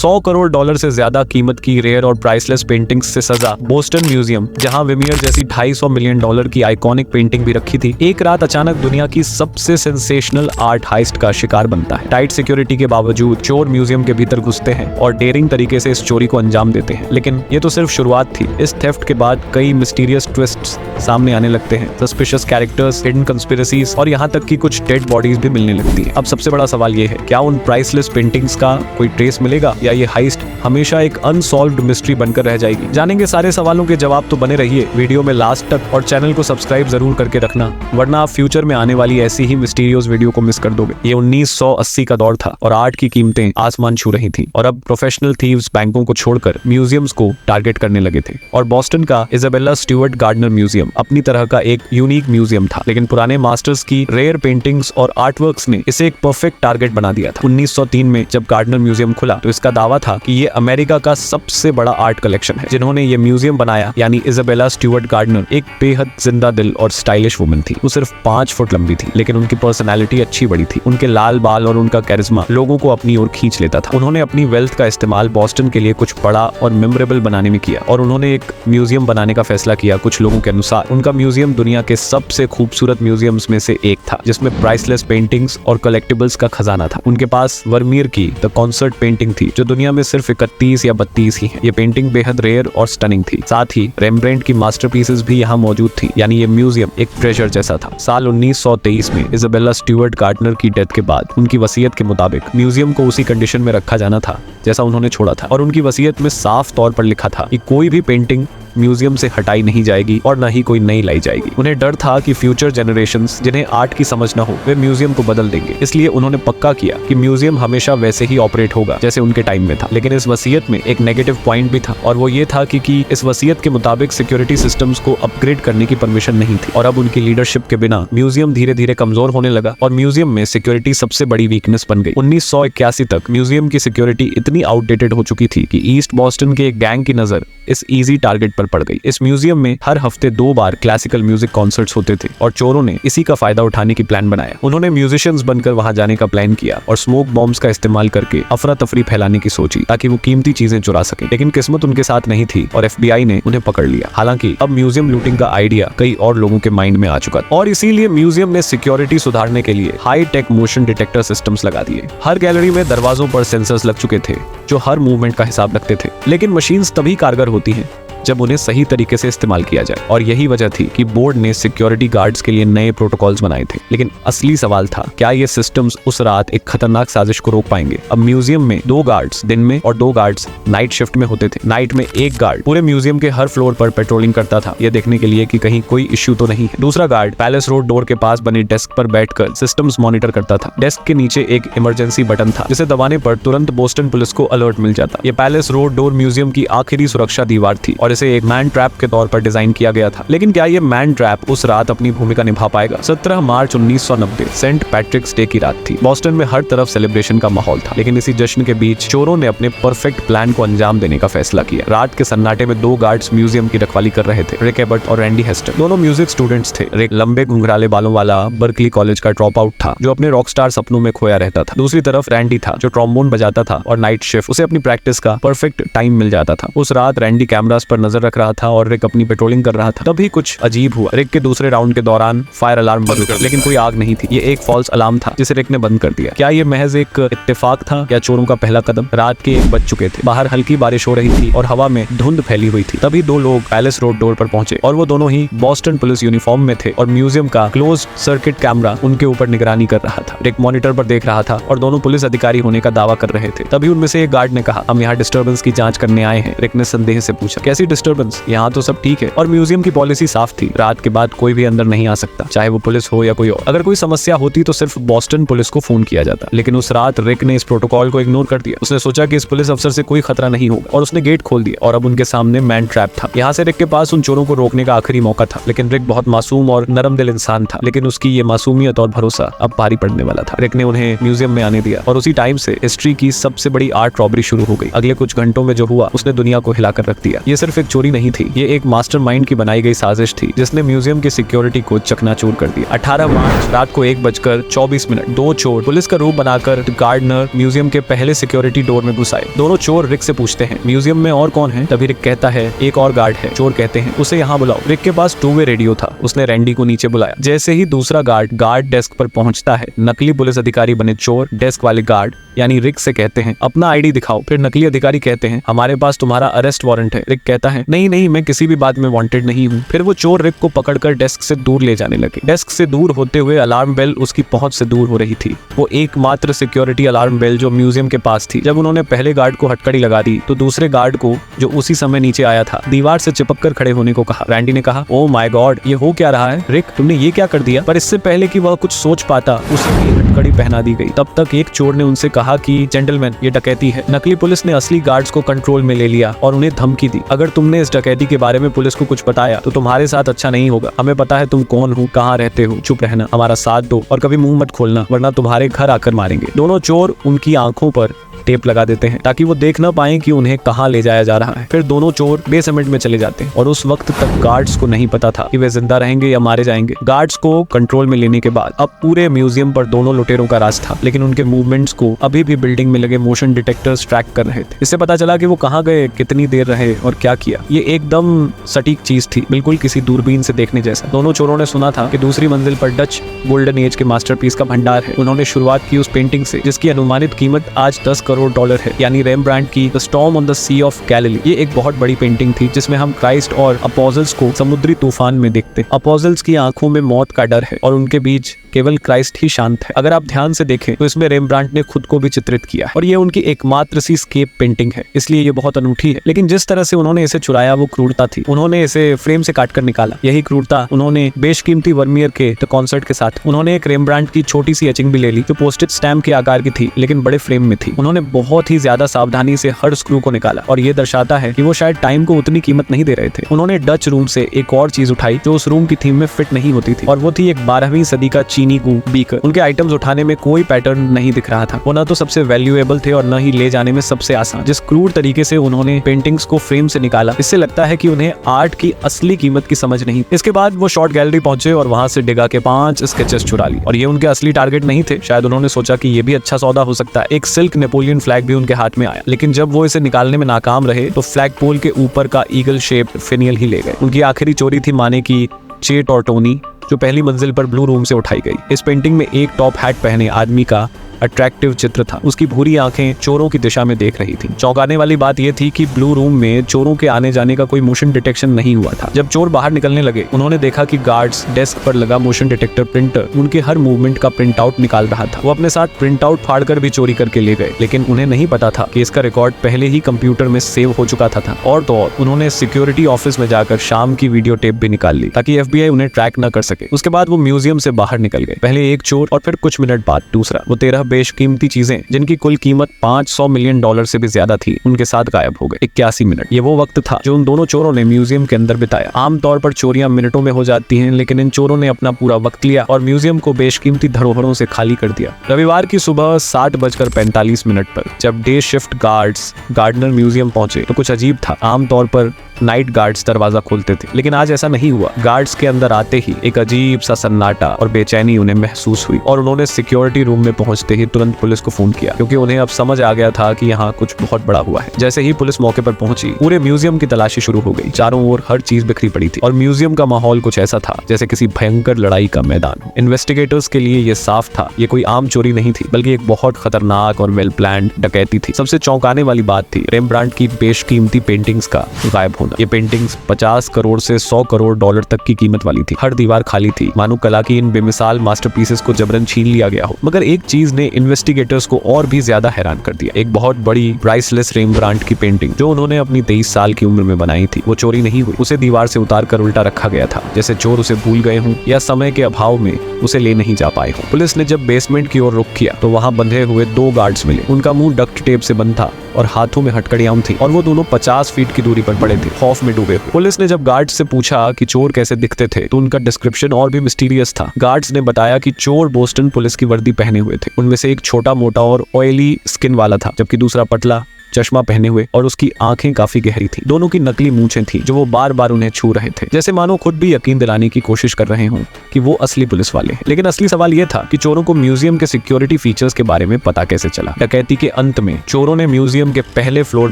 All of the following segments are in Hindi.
100 करोड़ डॉलर से ज्यादा कीमत की रेयर और प्राइसलेस पेंटिंग्स से सजा बोस्टन म्यूजियम, जहां विमियर जैसी $250 मिलियन की आइकॉनिक पेंटिंग भी रखी थी, एक रात अचानक दुनिया की सबसे सेंसेशनल आर्ट हाइस्ट का शिकार बनता है। टाइट सिक्योरिटी के बावजूद चोर म्यूजियम के भीतर घुसते हैं और डेयरिंग तरीके से इस चोरी को अंजाम देते हैं। लेकिन ये तो सिर्फ शुरुआत थी। इस थेफ्ट के बाद कई मिस्टीरियस ट्विस्ट्स सामने आने लगते हैं, सस्पिशियस कैरेक्टर्स, हिडन कंस्पिरेसीज और यहाँ तक कि कुछ डेड बॉडीज भी मिलने लगती है। अब सबसे बड़ा सवाल ये है, क्या उन प्राइसलेस पेंटिंग्स का कोई ट्रेस मिलेगा या ये हाइस्ट हमेशा एक अनसॉल्व्ड मिस्ट्री बनकर रह जाएगी? जानेंगे सारे सवालों के जवाब, तो बने रहिए वीडियो में लास्ट तक और चैनल को सब्सक्राइब जरूर करके रखना, वरना आप फ्यूचर में आने वाली ऐसी ही मिस्टीरियस वीडियो को मिस कर दोगे। ये 1980 का दौर था और आर्ट की कीमतें आसमान छू रही थी और अब प्रोफेशनल थीव्स बैंकों को छोड़कर म्यूजियम्स को टारगेट करने लगे थे। और बॉस्टन का इजाबेला स्टुअर्ट गार्डनर म्यूजियम अपनी तरह का एक यूनिक म्यूजियम था, लेकिन पुराने मास्टर्स की रेयर पेंटिंग्स और आर्टवर्क्स ने इसे एक परफेक्ट टारगेट बना दिया था। 1903 में जब गार्डनर म्यूजियम खुला तो इसका दावा था कि ये अमेरिका का सबसे बड़ा आर्ट कलेक्शन है। जिन्होंने ये म्यूजियम बनाया यानी इजाबेला स्टुअर्ट गार्डनर एक बेहद जिंदा दिल और स्टाइलिश वुमन थी। वो सिर्फ 5 फुट लंबी थी, लेकिन उनकी पर्सनैलिटी अच्छी बड़ी थी। उनके लाल बाल और उनका कैरिज्मा लोगों को अपनी ओर खींच लेता था। उन्होंने अपनी वेल्थ का इस्तेमाल बॉस्टन के लिए कुछ बड़ा और मेमोरेबल बनाने में किया और उन्होंने एक म्यूजियम बनाने का फैसला किया। कुछ लोगों के अनुसार उनका म्यूजियम दुनिया के सबसे खूबसूरत म्यूजियम्स में से एक था, जिसमें प्राइसलेस पेंटिंग्स और कलेक्टिबल्स का खजाना था। उनके पास वर्मीयर की द कॉन्सर्ट पेंटिंग थी, जो दुनिया में सिर्फ 31 या 32 ही है। ये पेंटिंग बेहद रेयर और स्टनिंग थी। साथ ही रेम्ब्रेंट की मास्टरपीसेस भी यहाँ मौजूद थी, यानी ये म्यूजियम एक ट्रेजर जैसा था। साल 1923 में इजाबेला स्टुअर्ट गार्डनर की डेथ के बाद उनकी वसीयत के मुताबिक म्यूजियम को उसी कंडीशन में रखा जाना था जैसा उन्होंने छोड़ा था, और उनकी वसीयत में साफ तौर पर लिखा था कि कोई भी पेंटिंग म्यूजियम से हटाई नहीं जाएगी और न ही कोई नई लाई जाएगी। उन्हें डर था कि फ्यूचर जनरेशंस जिन्हें आर्ट की समझ न हो वे म्यूजियम को बदल देंगे, इसलिए उन्होंने पक्का किया कि म्यूजियम हमेशा वैसे ही ऑपरेट होगा जैसे उनके टाइम में था। लेकिन इस वसीयत में एक नेगेटिव पॉइंट भी था, और वो ये था कि इस वसीयत के मुताबिक सिक्योरिटी सिस्टम्स को अपग्रेड करने की परमिशन नहीं थी, और अब उनकी लीडरशिप के बिना म्यूजियम धीरे धीरे कमजोर होने लगा और म्यूजियम में सिक्योरिटी सबसे बड़ी वीकनेस बन गई। 1981 तक म्यूजियम की सिक्योरिटी इतनी आउटडेटेड हो चुकी थी कि ईस्ट बॉस्टन के एक गैंग की नजर इस इजी टारगेट पर पड़ गई। इस म्यूजियम में हर हफ्ते 2 बार क्लासिकल म्यूजिक कॉन्सर्ट्स होते थे और चोरों ने इसी का फायदा उठाने की प्लान बनाया। उन्होंने म्यूजिशियंस बनकर वहां जाने का प्लान किया और स्मोक बॉम्ब्स का इस्तेमाल करके अफरा तफरी फैलाने की सोची ताकि वो कीमती चीजें चुरा सके। लेकिन किस्मत उनके साथ नहीं थी और FBI ने उन्हें पकड़ लिया। हालांकि अब म्यूजियम लूटिंग का आइडिया कई और लोगों के माइंड में आ चुका था और इसीलिए म्यूजियम ने सिक्योरिटी सुधारने के लिए high tech motion detector systems लगा दिए। हर गैलरी में दरवाजों पर सेंसर्स लग चुके थे जो हर मूवमेंट का हिसाब रखते थे। लेकिन मशीन्स तभी कारगर होती हैं जब उन्हें सही तरीके से इस्तेमाल किया जाए, और यही वजह थी कि बोर्ड ने सिक्योरिटी गार्ड्स के लिए नए प्रोटोकॉल्स बनाए थे। लेकिन असली सवाल था, क्या ये सिस्टम्स उस रात एक खतरनाक साजिश को रोक पाएंगे? अब म्यूजियम में 2 गार्ड्स दिन में और 2 गार्ड्स नाइट शिफ्ट में होते थे। नाइट में एक गार्ड पूरे म्यूजियम के हर फ्लोर पर पेट्रोलिंग करता था, यह देखने के लिए कि कहीं कोई इश्यू तो नहीं है। दूसरा गार्ड पैलेस रोड डोर के पास बने डेस्क पर बैठकर सिस्टम्स मॉनिटर करता था। डेस्क के नीचे एक इमरजेंसी बटन था जिसे दबाने पर तुरंत बोस्टन पुलिस को अलर्ट मिल जाता। ये पैलेस रोड डोर म्यूजियम की आखिरी सुरक्षा दीवार थी और इसे एक मैन ट्रैप के तौर पर डिजाइन किया गया था। लेकिन क्या ये मैन ट्रैप उस रात अपनी भूमिका निभा पाएगा? 17 मार्च 1990 सेंट पैट्रिक्स डे की रात थी। बॉस्टन में हर तरफ सेलिब्रेशन का माहौल था, लेकिन इसी जश्न के बीच चोरों ने अपने परफेक्ट प्लान को अंजाम देने का फैसला किया। रात के सन्नाटे में 2 गार्ड्स म्यूजियम की रखवाली कर रहे थे, रिक एबर्ट और रैंडी हेस्टर। दोनों म्यूजिक स्टूडेंट्स थे। रिक लंबे घुंघराले बालों वाला बर्कली कॉलेज का ड्रॉप आउट था जो अपने रॉकस्टार सपनों में खोया रहता था। दूसरी तरफ रैंडी था जो ट्रॉम्बोन बजाता था और नाइट शिफ्ट उसे अपनी प्रैक्टिस का परफेक्ट टाइम मिल जाता था। उस रात रैंडी कैमरास पर नजर रख रहा था और रिक अपनी पेट्रोलिंग कर रहा था। तभी कुछ अजीब हुआ। रिक के दूसरे राउंड के दौरान फायर अलार्म बज गया, लेकिन कोई आग नहीं थी। ये एक फॉल्स अलार्म था जिसे रिक ने बंद कर दिया। क्या ये महज एक इत्तेफाक था या चोरों का पहला कदम? रात के 1 बज चुके थे। बाहर हल्की बारिश हो रही थी और हवा में धुंध फैली हुई थी। तभी 2 लोग पैलेस रोड डोर पर पहुंचे और वो दोनों ही बॉस्टन पुलिस यूनिफॉर्म में थे और म्यूजियम का क्लोज सर्किट कैमरा उनके ऊपर निगरानी कर रहा था। रिक मॉनिटर पर देख रहा था और दोनों पुलिस अधिकारी होने का दावा कर रहे थे। तभी उनमें से एक गार्ड ने कहा, हम यहाँ डिस्टर्बेंस की जांच करने आए हैं। रिक ने संदेह से पूछा, कैसी डिस्टर्बेंस? यहाँ तो सब ठीक है। और म्यूजियम की पॉलिसी साफ थी, रात के बाद कोई भी अंदर नहीं आ सकता, चाहे वो पुलिस हो या कोई और। अगर कोई समस्या होती तो सिर्फ बॉस्टन पुलिस को फोन किया जाता। लेकिन उस रात रिक ने इस प्रोटोकॉल को इग्नोर कर दिया। उसने सोचा कि इस पुलिस अफसर से कोई खतरा नहीं होगा और उसने गेट खोल दिया और अब उनके सामने मैन ट्रैप था। यहाँ से रिक के पास उन चोरों को रोकने का आखिरी मौका था। लेकिन रिक बहुत मासूम और नरम दिल इंसान था, लेकिन उसकी ये मासूमियत और भरोसा अब भारी पड़ने वाला था। रिक ने उन्हें म्यूजियम में आने दिया और उसी टाइम से हिस्ट्री की सबसे बड़ी आर्ट रॉबरी शुरू हो गई। अगले कुछ घंटों में जो हुआ उसने दुनिया को हिलाकर रख दिया। ये सिर्फ एक चोरी नहीं थी, ये एक मास्टरमाइंड की बनाई गई साजिश थी जिसने म्यूजियम की सिक्योरिटी को चकनाचूर कर दिया। 18 मार्च रात को 1:24 दो चोर पुलिस का रूप बनाकर गार्डनर म्यूजियम के पहले सिक्योरिटी डोर में घुस आए। दोनों चोर रिक से पूछते हैं म्यूजियम में और कौन है? तभी रिक कहता है एक और गार्ड है। चोर कहते हैं उसे यहाँ बुलाओ। रिक के पास 2 वे रेडियो था, उसने रैंडी को नीचे बुलाया। जैसे ही दूसरा गार्ड डेस्क पर पहुंचता है, नकली पुलिस अधिकारी बने चोर डेस्क वाले गार्ड यानी रिक से कहते हैं अपना आईडी दिखाओ। फिर नकली अधिकारी कहते हैं हमारे पास तुम्हारा अरेस्ट वारंट है। रिक कहता है नहीं मैं किसी भी बात में वांटेड नहीं हूँ। फिर वो चोर रिक को पकड़कर डेस्क से दूर ले जाने लगे। डेस्क से दूर होते हुए अलार्म बेल उसकी पहुंच से दूर हो रही थी, वो एकमात्र सिक्योरिटी अलार्म बेल जो म्यूजियम के पास थी। जब उन्होंने पहले गार्ड को हथकड़ी लगा दी तो दूसरे गार्ड को, जो उसी समय नीचे आया था, दीवार से चिपक कर खड़े होने को कहा। रैंडी ने कहा ओ माय गॉड, ये हो क्या रहा है? रिक तुमने ये क्या कर दिया? पर इससे पहले कि वह कुछ सोच पाता उसे हथकड़ी पहना दी गई। तब तक एक चोर ने उनसे कहा कि जेंटलमैन ये डकैती है। नकली पुलिस ने असली गार्ड्स को कंट्रोल में ले लिया और उन्हें धमकी दी अगर तुमने इस डकैती के बारे में पुलिस को कुछ बताया तो तुम्हारे साथ अच्छा नहीं होगा। हमें पता है तुम कौन हो, कहाँ रहते हो, चुप रहना, हमारा साथ दो और कभी मुंह मत खोलना वरना तुम्हारे घर आकर मारेंगे। दोनों चोर उनकी आंखों पर टेप लगा देते हैं ताकि वो देख ना पाए कि उन्हें कहां ले जाया जा रहा है। फिर दोनों चोर बेसमेंट में चले जाते हैं और उस वक्त तक गार्ड्स को नहीं पता था कि वे जिंदा रहेंगे या मारे जाएंगे। गार्ड्स को कंट्रोल में लेने के बाद अब पूरे म्यूजियम पर दोनों लुटेरों का राज था, लेकिन उनके मूवमेंट्स को अभी भी बिल्डिंग में लगे मोशन डिटेक्टर्स ट्रैक कर रहे थे। इससे पता चला कि वो कहाँ गए, कितनी देर रहे और क्या किया। ये एकदम सटीक चीज थी, बिल्कुल किसी दूरबीन से देखने जैसा। दोनों चोरों ने सुना था कि दूसरी मंजिल पर डच गोल्डन एज के मास्टरपीस का भंडार है। उन्होंने शुरुआत की उस पेंटिंग से जिसकी अनुमानित कीमत आज $10 करोड़ है, यानी रेम्ब्रांड की the storm on the sea of Galilee. ये एक बहुत बड़ी पेंटिंग थी जिसमें हम क्राइस्ट और अपोजल्स को समुद्री तूफान में देखते। अपोजल्स की आंखों में मौत का डर है और उनके बीच केवल क्राइस्ट ही शांत है। अगर आप ध्यान से देखें तो इसमें रेम्ब्रांड ने खुद को भी चित्रित किया और ये उनकी एकमात्र सी स्केप पेंटिंग है, इसलिए ये बहुत अनूठी है। लेकिन जिस तरह से उन्होंने इसे चुराया वो क्रूरता थी। उन्होंने इसे फ्रेम से काटकर निकाला, यही क्रूरता उन्होंने बेशकीमती वर्मियर के द कॉन्सर्ट के साथ। उन्होंने एक रेम्ब्रांड की छोटी सी एचिंग भी ले ली जो पोस्टेड स्टैम्प के आकार की थी लेकिन बड़े फ्रेम में थी। उन्होंने बहुत ही ज्यादा सावधानी से हर स्क्रू को निकाला और ये दर्शाता है कि वो शायद टाइम को उतनी कीमत नहीं दे रहे थे। उन्होंने डच रूम से एक और चीज उठाई जो उस रूम की थीम में फिट नहीं होती थी और वो थी एक 12वीं सदी का चीनी गू बीकर। उनके आइटम्स उठाने में कोई पैटर्न नहीं दिख रहा था, वो न तो सबसे वैल्यूएबल थे और न ही ले जाने में सबसे आसान। जिस क्रूर तरीके से उन्होंने पेंटिंग्स को फ्रेम से निकाला, इससे लगता है कि उन्हें आर्ट की असली कीमत की समझ नहीं। इसके बाद वो शॉर्ट गैलरी पहुंचे और वहां से डिगा के 5 स्केचेस चुरा ली और ये उनके असली टारगेट नहीं थे। शायद उन्होंने सोचा कि ये भी अच्छा सौदा हो सकता है। एक सिल्क नेपोलियन फ्लैग भी उनके हाथ में आया, लेकिन जब वो इसे निकालने में नाकाम रहे तो फ्लैग पोल के ऊपर का ईगल शेप्ड फिनियल ही ले गए। उनकी आखिरी चोरी थी माने की चे टॉर्टोनी जो पहली मंजिल पर ब्लू रूम से उठाई गई। इस पेंटिंग में एक टॉप हैट पहने आदमी का अट्रैक्टिव चित्र था। उसकी भूरी आंखें चोरों की दिशा में देख रही थी। चौंकाने वाली बात यह थी कि ब्लू रूम में चोरों के आने जाने का कोई मोशन डिटेक्शन नहीं हुआ था। जब चोर बाहर निकलने लगे उन्होंने देखा कि गार्ड्स डेस्क पर लगा मोशन डिटेक्टर प्रिंटर उनके हर मूवमेंट का प्रिंट आउट निकाल रहा था। वो अपने साथ प्रिंट आउट फाड़कर भी चोरी करके ले गए, लेकिन उन्हें नहीं पता था कि इसका रिकॉर्ड पहले ही कंप्यूटर में सेव हो चुका था। और तो और उन्होंने सिक्योरिटी ऑफिस में जाकर शाम की वीडियो टेप भी निकाल ली ताकि FBI उन्हें ट्रैक न कर सके। उसके बाद वो म्यूजियम से बाहर निकल गए। पहले एक चोर और फिर कुछ मिनट बाद दूसरा। वो 13 बेशकीमती चीजें जिनकी कुल कीमत $500 मिलियन से भी ज्यादा थी उनके साथ गायब हो गए। 81 मिनट ये वो वक्त था जो उन दोनों चोरों ने म्यूजियम के अंदर बिताया। आमतौर पर चोरियां मिनटों में हो जाती हैं, लेकिन इन चोरों ने अपना पूरा वक्त लिया और म्यूजियम को बेशकीमती धरोहरों से खाली कर दिया। रविवार की सुबह 7:45 पर जब day shift guards Gardner museum पहुंचे तो कुछ अजीब था। आमतौर पर नाइट गार्ड्स दरवाजा खोलते थे, लेकिन आज ऐसा नहीं हुआ। गार्ड्स के अंदर आते ही एक अजीब सा सन्नाटा और बेचैनी उन्हें महसूस हुई और उन्होंने सिक्योरिटी रूम में पहुंचते ही तुरंत पुलिस को फोन किया, क्योंकि उन्हें अब समझ आ गया था कि यहाँ कुछ बहुत बड़ा हुआ है। जैसे ही पुलिस मौके पर पहुंची पूरे म्यूजियम की तलाशी शुरू हो गई। चारों ओर हर चीज बिखरी पड़ी थी और म्यूजियम का माहौल कुछ ऐसा था जैसे किसी भयंकर लड़ाई का मैदान हो। इन्वेस्टिगेटर्स के लिए ये साफ था ये कोई आम चोरी नहीं थी, बल्कि एक बहुत खतरनाक और वेल प्लान्ड डकैती थी। सबसे चौंकाने वाली बात थी रेम्ब्रांड की बेशकीमती पेंटिंग्स का गायब होना। ये पेंटिंग्स 50 करोड़ से $100 करोड़ तक की कीमत वाली थी। हर दीवार खाली थी, मानो कला की इन बेमिसाल मास्टरपीसेस को जबरन छीन लिया गया हो। मगर एक चीज ने इन्वेस्टिगेटर्स को और भी ज्यादा हैरान कर दिया। एक बहुत बड़ी प्राइसलेस रेम्ब्रांड की पेंटिंग जो उन्होंने अपनी 23 साल की उम्र में बनाई थी, वो चोरी नहीं हुई। उसे दीवार से उतार कर उल्टा रखा गया था, जैसे चोर उसे भूल गए हों या समय के अभाव में उसे ले नहीं जा पाए हों। पुलिस ने जब बेसमेंट की ओर रुख किया तो वहां बंधे हुए 2 गार्ड्स मिले। उनका मुंह डक्ट टेप से बंद था और हाथों में हथकड़ियां थी और वो दोनों 50 फीट की दूरी पर पड़े थे, खौफ में डूबे हुए। पुलिस ने जब गार्ड्स से पूछा कि चोर कैसे दिखते थे तो उनका डिस्क्रिप्शन और भी मिस्टीरियस था। गार्ड्स ने बताया कि चोर बोस्टन पुलिस की वर्दी पहने हुए थे। उनमें से एक छोटा मोटा और ऑयली स्किन वाला था, जबकि दूसरा पतला चश्मा पहने हुए और उसकी आंखें काफी गहरी थी। दोनों की नकली मूंछें थी जो वो बार बार उन्हें छू रहे थे, जैसे मानो खुद भी यकीन दिलाने की कोशिश कर रहे हों कि वो असली पुलिस वाले हैं। लेकिन असली सवाल यह था कि चोरों को म्यूजियम के सिक्योरिटी फीचर्स के बारे में पता कैसे चला। डकैती के अंत में चोरों ने म्यूजियम के पहले फ्लोर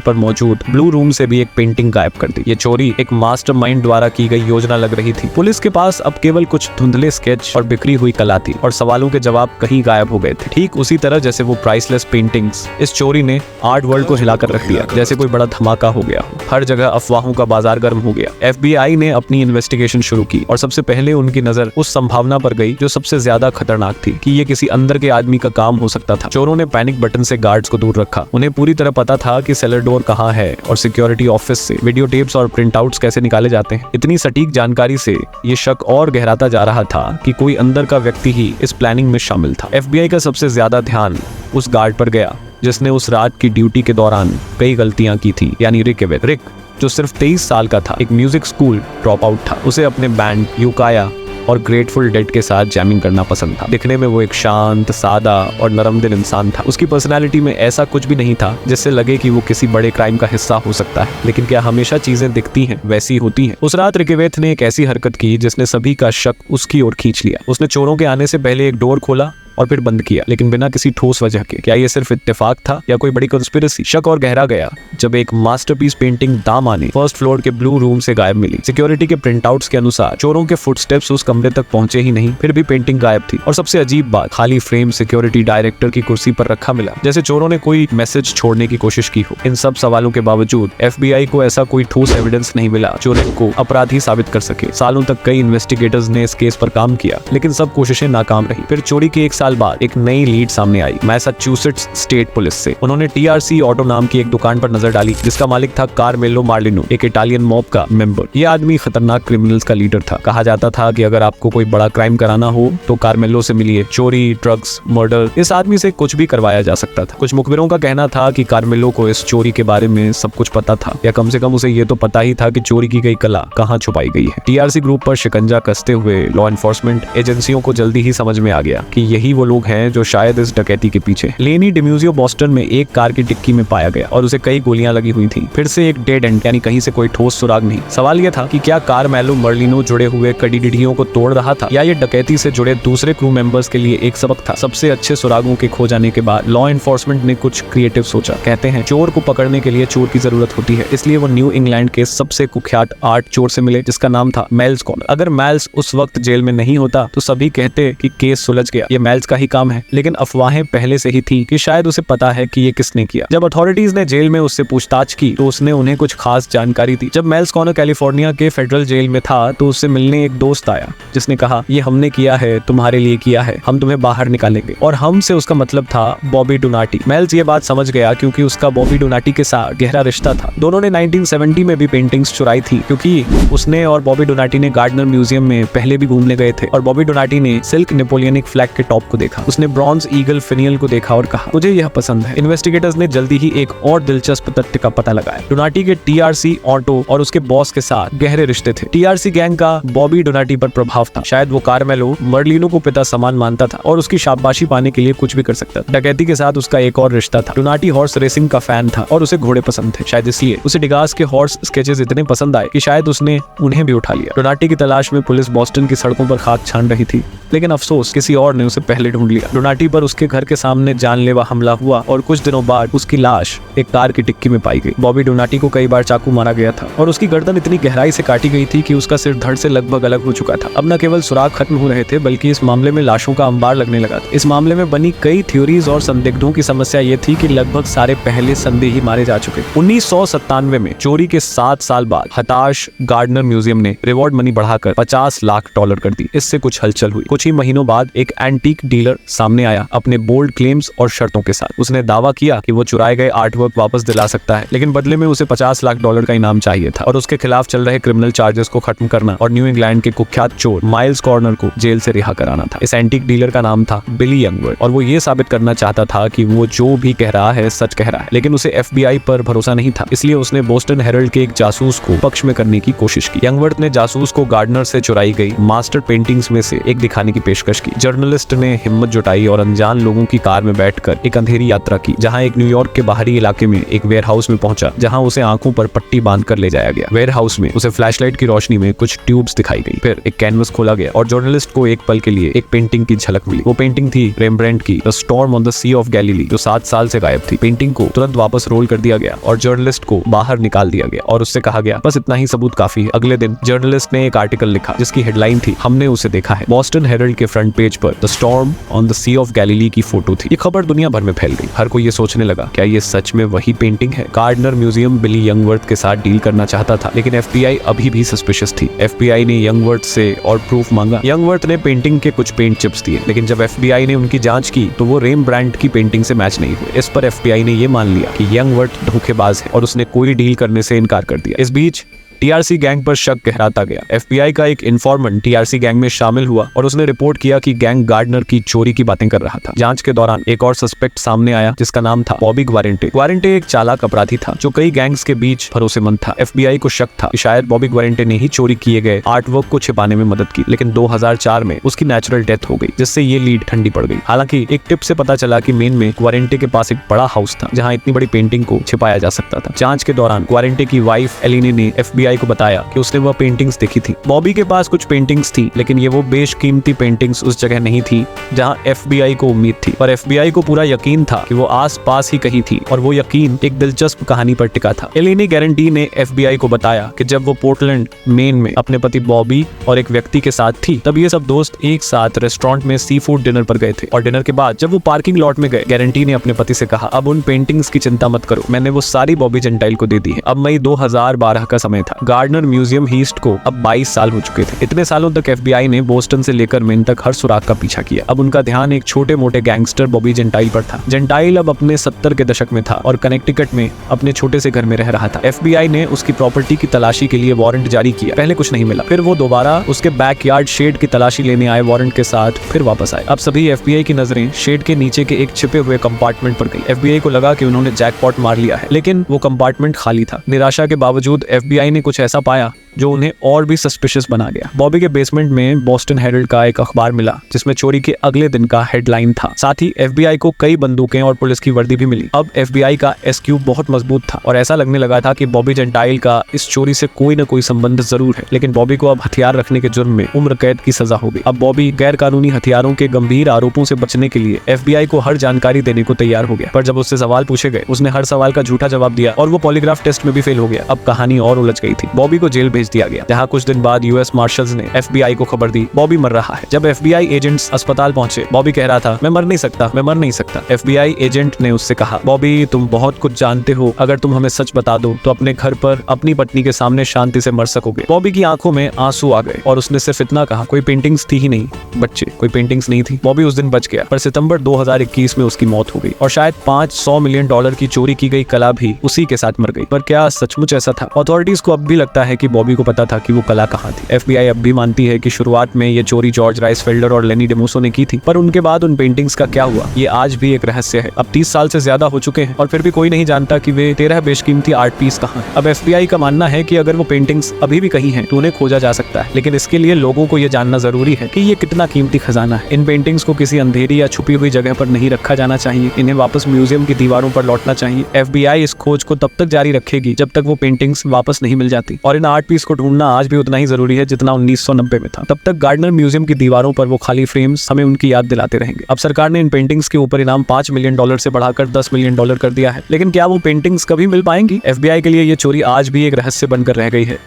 पर मौजूद ब्लू रूम से भी एक पेंटिंग गायब कर दी। ये चोरी एक मास्टरमाइंड द्वारा की गई योजना लग रही थी। पुलिस के पास अब केवल कुछ धुंधले स्केच और बिखरी हुई कला थी और सवालों के जवाब कहीं गायब हो गए थे, ठीक उसी तरह जैसे वो प्राइसलेस पेंटिंग्स। इस चोरी ने आर्ट वर्ल्ड को हिलाकर रख दिया, जैसे कोई बड़ा धमाका हो गया। हर जगह अफवाहों का बाजार गर्म हो गया। FBI ने अपनी इन्वेस्टिगेशन शुरू की और सबसे पहले उनकी नजर उस संभावना पर गई जो सबसे ज्यादा खतरनाक थी कि ये किसी अंदर के आदमी का काम हो सकता था। चोरों ने पैनिक बटन से गार्ड्स को दूर रखा। उन्हें पूरी तरह पता था कि सेलर डोर कहाँ है और सिक्योरिटी ऑफिस से वीडियो टेप्स और प्रिंटआउट्स कैसे निकाले जाते हैं। इतनी सटीक जानकारी से ये शक और गहराता जा रहा था कि कोई अंदर का व्यक्ति ही इस प्लानिंग में शामिल था। FBI का सबसे ज्यादा ध्यान उस गार्ड पर गया जिसने उस रात की ड्यूटी के दौरान कई गलतियां की थी, यानी रिक एवेट। रिक जो सिर्फ 23 साल का था, एक म्यूजिक स्कूल ड्रॉप आउट था। उसे अपने बैंड यूकाया और ग्रेटफुल डेड के साथ जैमिंग करना पसंद था। दिखने में वो एक शांत, सादा और नरम दिल इंसान था। उसकी पर्सनालिटी में ऐसा कुछ भी नहीं था जिससे लगे कि वो किसी बड़े क्राइम का हिस्सा हो सकता है। लेकिन क्या हमेशा चीजें दिखती हैं वैसी होती हैं? उस रात रिक एवेट ने एक ऐसी हरकत की जिसने सभी का शक उसकी ओर खींच लिया। उसने चोरों के आने से पहले एक डोर खोला और फिर बंद किया, लेकिन बिना किसी ठोस वजह के। क्या ये सिर्फ इत्तेफाक था या कोई बड़ी कंस्पिरेसी? शक और गहरा गया जब एक मास्टरपीस पेंटिंग दाम आने फर्स्ट फ्लोर के ब्लू रूम से गायब मिली। सिक्योरिटी के प्रिंटआउट्स के अनुसार चोरों के फुटस्टेप्स उस कमरे तक पहुंचे ही नहीं, फिर भी पेंटिंग गायब थी। और सबसे अजीब बात, खाली फ्रेम सिक्योरिटी डायरेक्टर की कुर्सी पर रखा मिला, जैसे चोरों ने कोई मैसेज छोड़ने की कोशिश की हो। इन सब सवालों के बावजूद FBI को ऐसा कोई ठोस एविडेंस नहीं मिला जो रिक को अपराधी साबित कर सके। सालों तक कई इन्वेस्टिगेटर्स ने इस केस पर काम किया, लेकिन सब कोशिशें नाकाम रही। फिर चोरी के 1 साल बाद एक नई लीड सामने आई मैसाचुसेट्स स्टेट पुलिस से। उन्होंने TRC ऑटो नाम की एक दुकान पर नजर डाली जिसका मालिक था कार्मेलो मार्लिनो, एक इटालियन मॉब का मेंबर। ये आदमी खतरनाक क्रिमिनल्स का लीडर था। कहा जाता था कि अगर आपको कोई बड़ा क्राइम कराना हो तो कार्मेलो से मिलिए। चोरी, ड्रग्स, मर्डर, इस आदमी से कुछ भी करवाया जा सकता था। कुछ मुखबिरों का कहना था कि कार्मेलो को इस चोरी के बारे में सब कुछ पता था, या कम से कम उसे ये तो पता ही था कि चोरी की गई कला कहाँ छुपाई गई है। TRC ग्रुप पर शिकंजा कसते हुए लॉ एनफोर्समेंट एजेंसियों को जल्दी ही समझ में आ गया कि यही वो लोग हैं जो शायद इस डकैती के पीछे। लेनी डिम्यूजियो बोस्टन में एक कार की डिक्की में पाया गया और उसे कई गोलियां लगी हुई थी। फिर से एक डेड एंड, यानी कहीं से कोई ठोस सुराग नहीं। सवाल यह था कि क्या कार्मेलो मार्लिनो जुड़े हुए कड़ीडियों को तोड़ रहा था, या ये डकैती से जुड़े दूसरे क्रू मेंबर्स के लिए एक सबक था। सबसे अच्छे सुरागों के खो जाने के बाद लॉ एनफोर्समेंट ने कुछ क्रिएटिव सोचा। कहते हैं चोर को पकड़ने के लिए चोर की जरूरत होती है, इसलिए वो न्यू इंग्लैंड के सबसे कुख्यात आर्ट चोर से मिले जिसका नाम था मैल्स कॉर्नर। अगर मैल्स उस वक्त जेल में नहीं होता तो सभी कहते कि केस सुलझ गया, ये मैल्स का ही काम है। लेकिन अफवाहें पहले से ही थी कि शायद उसे पता है कि ये किसने किया। जब अथॉरिटीज ने जेल में उससे पूछताछ की तो उसने उन्हें कुछ खास जानकारी दी। जब मैल्स कॉर्नर कैलिफोर्निया के फेडरल जेल में था तो उससे मिलने एक दोस्त आया जिसने कहा, ये हमने किया है, तुम्हारे लिए किया है, हम तुम्हें बाहर निकालेंगे। और हम से उसका मतलब था बॉबी डोनाटी। मैल्स ये बात समझ गया क्योंकि उसका बॉबी डोनाटी के साथ गहरा रिश्ता था। दोनों ने 1970 में भी पेंटिंग्स चुराई थी, क्योंकि उसने और बॉबी डोनाटी ने गार्डनर म्यूजियम में पहले भी घूमने गए थे और बॉबी डोनाटी ने सिल्क नेपोलियनिक फ्लैग के टॉप को देखा। उसने ब्रॉन्ज ईगल फिनियल को देखा और कहा, मुझे यह पसंद है। इन्वेस्टिगेटर्स ने जल्दी ही एक और दिलचस्प तथ्य का पता लगाया। डोनाटी के TRC ऑटो और उसके बॉस के साथ गहरे रिश्ते थे। TRC गैंग का बॉबी डोनाटी पर प्रभाव था। शायद वो कार्मेलो मार्लिनो को पिता समान मानता था और उसकी शाबाशी पाने के लिए कुछ भी कर सकता था। डकैती के साथ उसका एक और रिश्ता था। डोनाटी हॉर्स रेसिंग का फैन था और उसे घोड़े पसंद थे। शायद इसलिए उसे डिगास के हॉर्स स्केचेस इतने पसंद आए कि शायद उसने उन्हें भी उठा लिया। डोनाटी की तलाश में पुलिस बॉस्टन की सड़कों पर खाक छान रही थी, लेकिन अफसोस किसी और ने उसे पहले ढूंढ लिया। डोनाटी पर उसके घर के सामने जानलेवा हमला हुआ और कुछ दिनों बाद उसकी लाश एक कार की डिक्की में पाई गई। बॉबी डोनाटी को कई बार चाकू मारा गया था और उसकी गर्दन इतनी गहराई से काटी गई थी कि उसका सिर धड़ से लगभग अलग हो चुका था। अब न केवल सुराग खत्म हो रहे थे बल्कि इस मामले में लाशों का अंबार लगने लगा था। इस मामले में बनी कई थ्योरीज और संदिग्धों की समस्या ये थी कि लगभग सारे पहले संदेही मारे जा चुके। 1997 में चोरी के 7 साल बाद हताश गार्डनर म्यूजियम ने रिवॉर्ड मनी बढ़ाकर $50 लाख कर दी। इससे कुछ हलचल हुई। कुछ ही महीनों बाद एक एंटीक डीलर सामने आया अपने बोल्ड क्लेम्स और शर्तों के साथ। उसने दावा किया कि वो चुराए गए आर्टवर्क वापस दिला सकता है, लेकिन बदले में उसे $50 लाख का इनाम चाहिए था और उसके खिलाफ चल रहे क्रिमिनल चार्जेस को खत्म करना और न्यू इंग्लैंड के कुख्यात चोर माइल्स कॉर्नर को जेल से रिहा कराना था। इस एंटीक डीलर का नाम था बिली यंगवर्थ और वो ये साबित करना चाहता था कि वो जो भी कह रहा है सच कह रहा है। लेकिन उसे FBI पर भरोसा नहीं था, इसलिए उसने बोस्टन हेरल्ड के एक जासूस को पक्ष में करने की कोशिश की। यंगवर्थ ने जासूस को गार्डनर से चुराई गई मास्टर पेंटिंग्स में से एक दिखाने की पेशकश की। जर्नलिस्ट ने हिम्मत जुटाई और अनजान लोगों की कार में बैठकर एक अंधेरी यात्रा की, जहां एक न्यूयॉर्क के बाहरी इलाके में एक वेयर हाउस में पहुंचा, जहां उसे आंखों पर पट्टी बांधकर ले जाया गया। वेयर हाउस में उसे फ्लैशलाइट की रोशनी में कुछ ट्यूब्स दिखाई गई। फिर एक कैनवस खोला गया और जर्नलिस्ट को एक पल के लिए एक पेंटिंग की झलक मिली। वो पेंटिंग थी रेम्ब्रांड की the storm on the sea of Galilee, जो 7 साल से गायब थी। पेंटिंग को तुरंत वापस रोल कर दिया गया और जर्नलिस्ट को बाहर निकाल दिया गया और उससे कहा गया बस इतना ही सबूत काफी है। अगले दिन जर्नलिस्ट ने एक आर्टिकल लिखा जिसकी हेडलाइन थी हमने उसे देखा है। बॉस्टन हेरल्ड के फ्रंट पेज पर the storm on the sea of Galilee की फोटो थी। ये खबर दुनिया भर में फैल गई। हर कोई ये सोचने लगा क्या ये सच में वही पेंटिंग है। गार्डनर म्यूजियम बिली यंगवर्थ के साथ डील करना चाहता था, लेकिन FBI अभी भी सस्पिशियस थी। FBI ने यंगवर्थ से और प्रूफ मांगा। यंगवर्थ ने पेंटिंग के कुछ पेंट चिप्स दिए, लेकिन जब FBI ने उनकी जांच की तो वो रेम्ब्रांड की पेंटिंग से मैच नहीं हुए। इस पर FBI ने ये मान लिया कि यंगवर्थ धोखेबाज है और उसने कोई डील करने से इनकार कर दिया। इस बीच TRC गैंग पर शक गहराता गया। FBI का एक इन्फॉर्मेंट TRC गैंग में शामिल हुआ और उसने रिपोर्ट किया कि गैंग गार्डनर की चोरी की बातें कर रहा था। जांच के दौरान एक और सस्पेक्ट सामने आया जिसका नाम था बॉबी ग्वारेंटे। ग्वारेंटे एक चालाक अपराधी था जो कई गैंग्स के बीच भरोसेमंद था। FBI को शक था कि शायद बॉबी ग्वारेंटे ने ही चोरी किए गए आर्टवर्क को छिपाने में मदद की, लेकिन 2004 में उसकी नेचुरल डेथ हो गई, जिससे ये लीड ठंडी पड़ गई। हालांकि एक टिप से पता चला कि मेन में ग्वारेंटे के पास एक बड़ा हाउस था जहां इतनी बड़ी पेंटिंग को छिपाया जा सकता था। जांच के दौरान ग्वारेंटे की वाइफ एलिनी ने FBI को बताया कि उसने वह पेंटिंग्स देखी थी। बॉबी के पास कुछ पेंटिंग्स थी, लेकिन ये वो बेशकीमती पेंटिंग्स उस जगह नहीं थी जहां FBI को उम्मीद थी। पर FBI को पूरा यकीन था कि वो आस-पास ही कहीं थी और वो यकीन एक दिलचस्प कहानी पर टिका था। एलिनी गारंटी ने FBI को बताया कि जब वो पोर्टलैंड मेन में अपने पति बॉबी और एक व्यक्ति के साथ थी, तब ये सब दोस्त एक साथ रेस्टोरेंट में सी फूड डिनर पर गए थे। और डिनर के बाद जब वो पार्किंग लॉट में गए, गारंटी ने अपने पति से कहा अब उन पेंटिंग्स की चिंता मत करो, मैंने वो सारी बॉबी जेंटाइल को दे दी है। अब मई 2012 का समय था। गार्डनर म्यूजियम हीस्ट को अब 22 साल हो चुके थे। इतने सालों तक FBI ने बोस्टन से लेकर मेन तक हर सुराग का पीछा किया। अब उनका ध्यान एक छोटे मोटे गैंगस्टर बॉबी जेंटाइल पर था। जेंटाइल अब अपने 70 के दशक में था और कनेक्टिकट में अपने छोटे से घर में रह रहा था। FBI ने उसकी प्रॉपर्टी की तलाशी के लिए वारंट जारी किया। पहले कुछ नहीं मिला, फिर वो दोबारा उसके बैकयार्ड शेड की तलाशी लेने आए वारंट के साथ, फिर वापस आए। अब सभी FBI की नजरें शेड के नीचे के एक छिपे हुए कंपार्टमेंट पर गई। FBI को लगा कि उन्होंने जैकपॉट मार लिया है, लेकिन वो कंपार्टमेंट खाली था। निराशा के बावजूद FBI ने कुछ ऐसा पाया जो उन्हें और भी सस्पिशियस बना गया। बॉबी के बेसमेंट में बॉस्टन हेरल्ड का एक अखबार मिला जिसमें चोरी के अगले दिन का हेडलाइन था। साथ ही FBI को कई बंदूकें और पुलिस की वर्दी भी मिली। अब FBI का SQ बहुत मजबूत था और ऐसा लगने लगा था कि बॉबी जेंटाइल का इस चोरी से कोई न कोई संबंध जरूर है। लेकिन बॉबी को अब हथियार रखने के जुर्म में उम्र कैद की सजा हो गई। अब बॉबी गैर कानूनी हथियारों के गंभीर आरोपों से बचने के लिए FBI को हर जानकारी देने को तैयार हो गया। पर जब उससे सवाल पूछे गए, उसने हर सवाल का झूठा जवाब दिया और वो पॉलीग्राफ टेस्ट में भी फेल हो गया। अब कहानी और उलझ गई थी। बॉबी को जेल भेज दिया गया, जहां कुछ दिन बाद US मार्शल्स ने FBI को खबर दी बॉबी मर रहा है। जब FBI एजेंट्स अस्पताल पहुंचे, बॉबी कह रहा था मैं मर नहीं सकता, मैं मर नहीं सकता। FBI एजेंट ने उससे कहा बॉबी तुम बहुत कुछ जानते हो, अगर तुम हमें सच बता दो तो अपने घर पर अपनी पत्नी के सामने शांति से मर सकोगे। बॉबी की आंखों में आंसू आ गए और उसने सिर्फ इतना कहा कोई पेंटिंग्स थी ही नहीं बच्चे, कोई पेंटिंग्स नहीं थी। बॉबी उस दिन बच गया, पर सितंबर 2021 में उसकी मौत हो गई और शायद $500 मिलियन की चोरी की गई कला भी उसी के साथ मर गई। पर क्या सचमुच ऐसा था? अथॉरिटीज को अब भी लगता है कि बॉबी को पता था कि वो कला कहाँ थी। FBI अब भी मानती है कि शुरुआत में ये चोरी जॉर्ज राइसफेल्डर और लेनी डेमोसो ने की थी, पर उनके बाद उन पेंटिंग्स का क्या हुआ ये आज भी एक रहस्य है। अब 30 साल से ज्यादा हो चुके हैं और फिर भी कोई नहीं जानता कि वे 13 बेशकीमती आर्ट पीस कहाँ हैं। अब FBI का मानना है कि अगर वो पेंटिंग्स अभी भी कहीं हैं तो उन्हें खोजा जा सकता है, लेकिन इसके लिए लोगों को ये जानना जरूरी है कि ये कितना कीमती खजाना है। इन पेंटिंग्स को किसी अंधेरी या छुपी हुई जगह पर नहीं रखा जाना चाहिए, इन्हें वापस म्यूजियम की दीवारों पर लौटना चाहिए। FBI इस खोज को तब तक जारी रखेगी जब तक वो पेंटिंग्स वापस नहीं मिल जाती, और इन आर्ट पीस को ढूंढना आज भी उतना ही जरूरी है जितना 1990 में था। तब तक गार्डनर म्यूजियम की दीवारों पर वो खाली फ्रेम्स हमें उनकी याद दिलाते रहेंगे। अब सरकार ने इन पेंटिंग्स के ऊपर इनाम $5 मिलियन से बढ़ाकर $10 मिलियन कर दिया है, लेकिन क्या वो पेंटिंग्स कभी मिल पाएंगी? FBI के लिए ये चोरी आज भी एक रहस्य बनकर रह गई है।